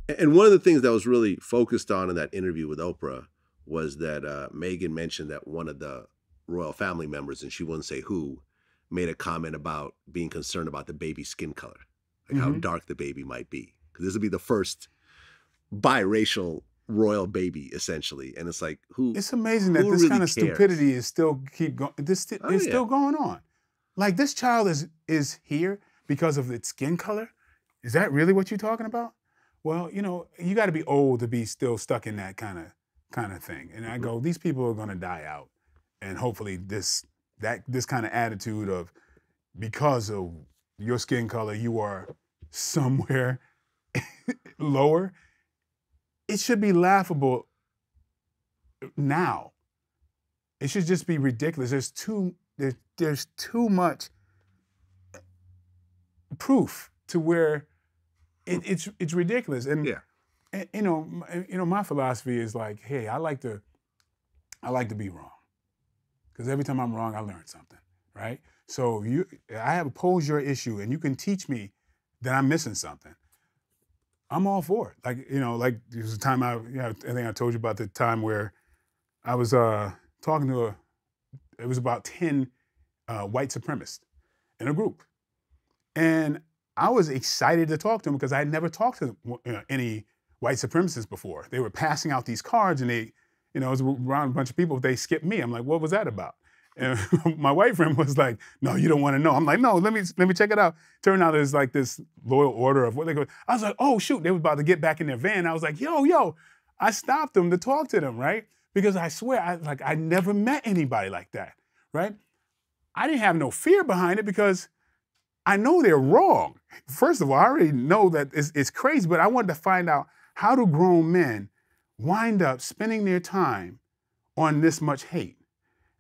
And one of the things that was really focused on in that interview with Oprah was that Megan mentioned that one of the royal family members, and she wouldn't say who, made a comment about being concerned about the baby's skin color, like how Hmm. dark the baby might be, because this would be the first biracial royal baby, essentially. And it's like, It's amazing that who this really kind of cares? stupidity is still keep going. Oh Is yeah. still going on. Like this child is here because of its skin color. Is that really what you're talking about? Well, you got to be old to be still stuck in that kind of thing. And I Mhm. go, these people are going to die out, and hopefully this kind of attitude of because of your skin color, you are somewhere lower. It should be laughable now. It should just be ridiculous. There's too much proof to where it's ridiculous. Yeah. And my philosophy is like, hey, I like to be wrong because every time I'm wrong, I learn something, right? So I have posed your issue, and you can teach me that I'm missing something. I'm all for it. Like there was a time I think I told you about the time where I was talking to it was about 10 white supremacists in a group. And I was excited to talk to them because I had never talked to any white supremacists before. They were passing out these cards, and it was around a bunch of people. They skipped me. I'm like, what was that about? And my white friend was like, no, you don't want to know. I'm like, no, let me check it out. Turned out there's like this loyal order of what they go. I was like, oh shoot, they were about to get back in their van. I was like, yo. I stopped them to talk to them, right? Because I swear, I never met anybody like that, right? I didn't have no fear behind it because I know they're wrong. First of all, I already know that it's crazy, but I wanted to find out how do grown men wind up spending their time on this much hate.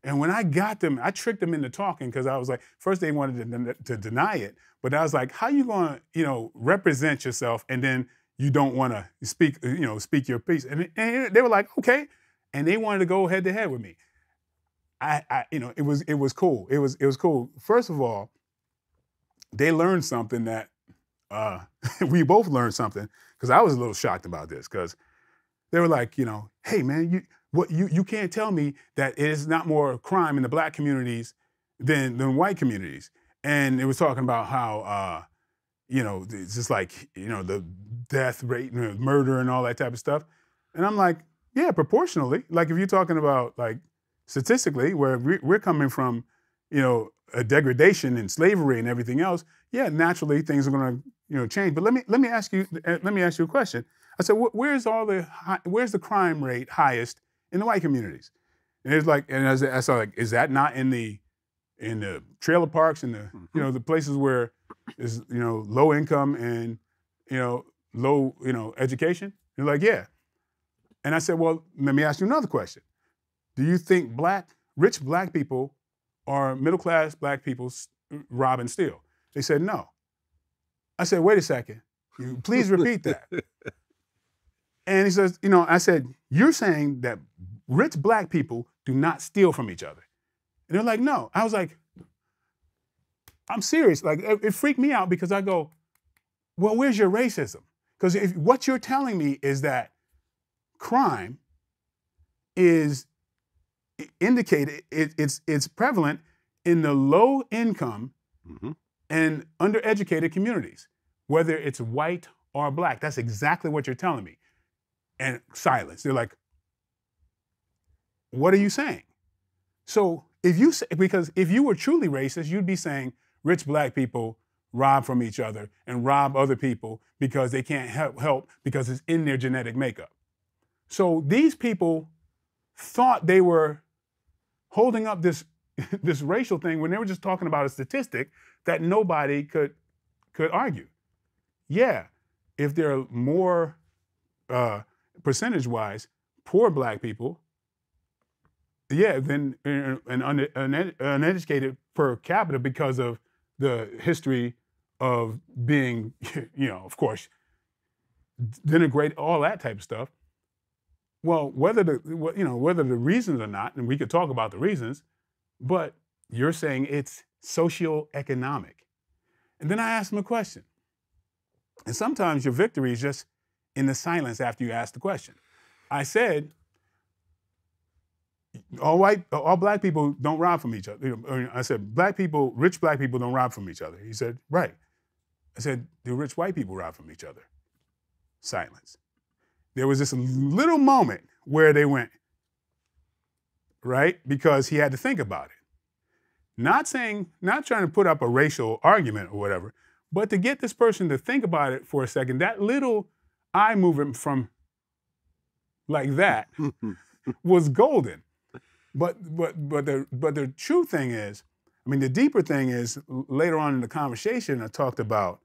And when I got them, I tricked them into talking because I was like, first they wanted to deny it, but I was like, how you going to, represent yourself and then you don't want to speak your piece? And they were like, okay, and they wanted to go head to head with me. It was cool. It was cool. First of all, they learned something that uh, we both learned something because I was a little shocked about this because they were like, hey man, you can't tell me that it is not more crime in the black communities than white communities. And it was talking about how it's just like the death rate, murder, and all that type of stuff. And I'm like, yeah, proportionally. Like if you're talking about like statistically, where we're coming from, a degradation and slavery and everything else, yeah, naturally things are going to change. But let me ask you a question. I said, where's the crime rate highest in the white communities? And it's like, and I saw like, is that not in the trailer parks and the Mhm. the places where is low income and low education? They're like, yeah. And I said, well, let me ask you another question. Do you think rich black people or middle class black people rob and steal? They said no. I said, wait a second. Please repeat that. And he says, I said, you're saying that rich black people do not steal from each other. And they're like, no. I was like, I'm serious. Like, it freaked me out because I go, well, where's your racism? Because if what you're telling me is that crime is indicated, it's prevalent in the low income Mhm. and undereducated communities, whether it's white or black. That's exactly what you're telling me. And silence. They're like, what are you saying? So because if you were truly racist, you'd be saying rich black people rob from each other and rob other people because they can't help because it's in their genetic makeup. So these people thought they were holding up this this racial thing when they were just talking about a statistic that nobody could argue. Yeah, if there are more percentage wise poor black people, yeah, then uneducated per capita because of the history of being, of course, denigrate all that type of stuff. Well, whether the reasons or not, and we could talk about the reasons, but you're saying it's socioeconomic. And then I asked him a question. And sometimes your victory is just in the silence after you asked the question. I said, all black people don't rob from each other. I said, rich black people don't rob from each other. He said, right. I said, do rich white people rob from each other? Silence. There was this little moment where they went, right? Because he had to think about it. Not trying to put up a racial argument or whatever, but to get this person to think about it for a second, that little eye movement from like that was golden. But the true thing is, I mean, the deeper thing is later on in the conversation I talked about,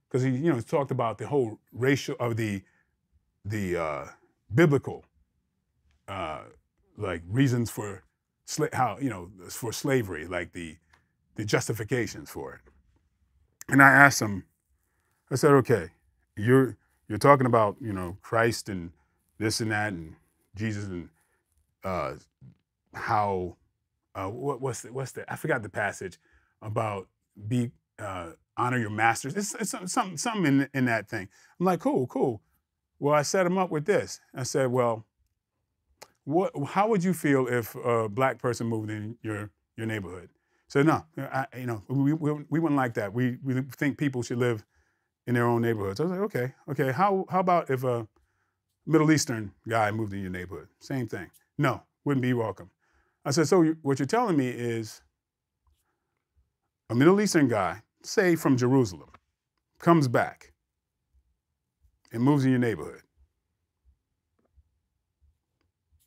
because he talked about the whole racial of the biblical like reasons for for slavery, like the justifications for it. And I asked him, I said, okay, you're talking about Christ and this and that and Jesus and how what's the I forgot the passage about honor your masters. It's something in that thing. I'm like, cool. Well, I set him up with this. I said, well, how would you feel if a black person moved in your neighborhood? So no, we wouldn't like that. We think people should live in their own neighborhoods. I was like, okay. How about if a Middle Eastern guy moved in your neighborhood? Same thing. No, wouldn't be welcome. I said, so what you're telling me is a Middle Eastern guy, say from Jerusalem, comes back and moves in your neighborhood.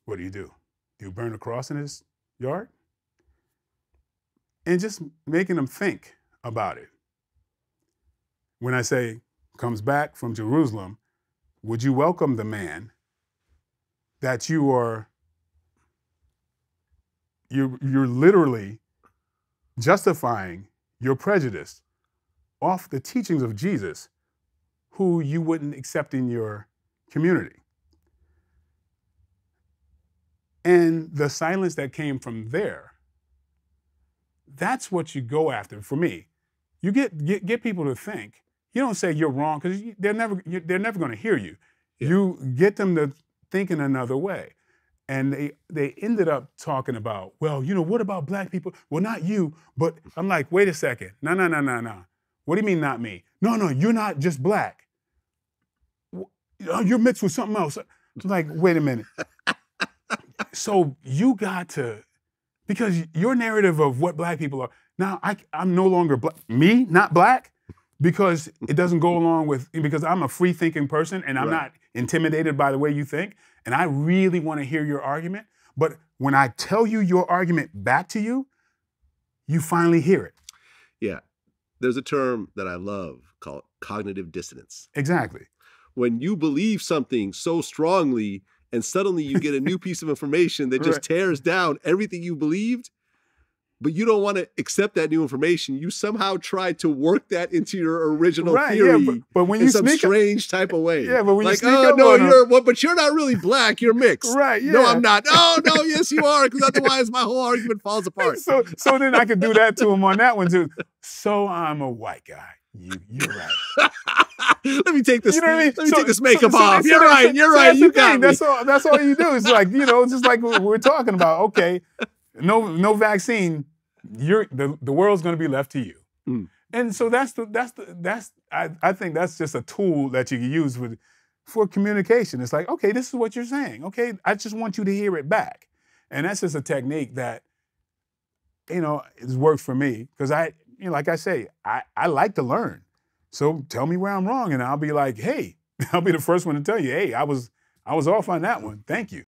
What do? Do you burn a cross in his yard? And just making them think about it. When I say comes back from Jerusalem, would you welcome the man that you're literally justifying your prejudice off the teachings of Jesus, who you wouldn't accept in your community? And the silence that came from there, that's what you go after. For me, you get people to think. You don't say you're wrong, because they're never going to hear you. Yeah. You get them to think in another way. And they ended up talking about, well, what about black people? Well, not you, but I'm like, wait a second. No. What do you mean not me? No, you're not just black. You're mixed with something else. I'm like, wait a minute. So you got to, because your narrative of what black people are, now I'm no longer black, me, not black, because it doesn't go along with, because I'm a free thinking person and I'm not intimidated by the way you think. And I really want to hear your argument. But when I tell you your argument back to you, you finally hear it. Yeah. There's a term that I love called cognitive dissonance. Exactly. When you believe something so strongly and suddenly you get a new piece of information that just tears down everything you believed, but you don't want to accept that new information. You somehow try to work that into your original theory, but when you in some strange type of way. Yeah, but when like, you sneak up on but you're not really black. You're mixed. Right? Yeah. No, I'm not. No, yes, you are. Because otherwise, my whole argument falls apart. So then I could do that to him on that one too. So I'm a white guy. You're right. Let me take this. You know what I mean? Let me take this makeup off. You're right. You got me. That's all you do. It's like, just like we're talking about. Okay, no vaccine. The world's going to be left to you. Mm. And so I think that's just a tool that you can use for communication. It's like, okay, this is what you're saying. Okay, I just want you to hear it back. And that's just a technique that, it's worked for me, because like I say, I like to learn. So tell me where I'm wrong, and I'll be like, hey, I'll be the first one to tell you, hey, I was off on that one. Thank you.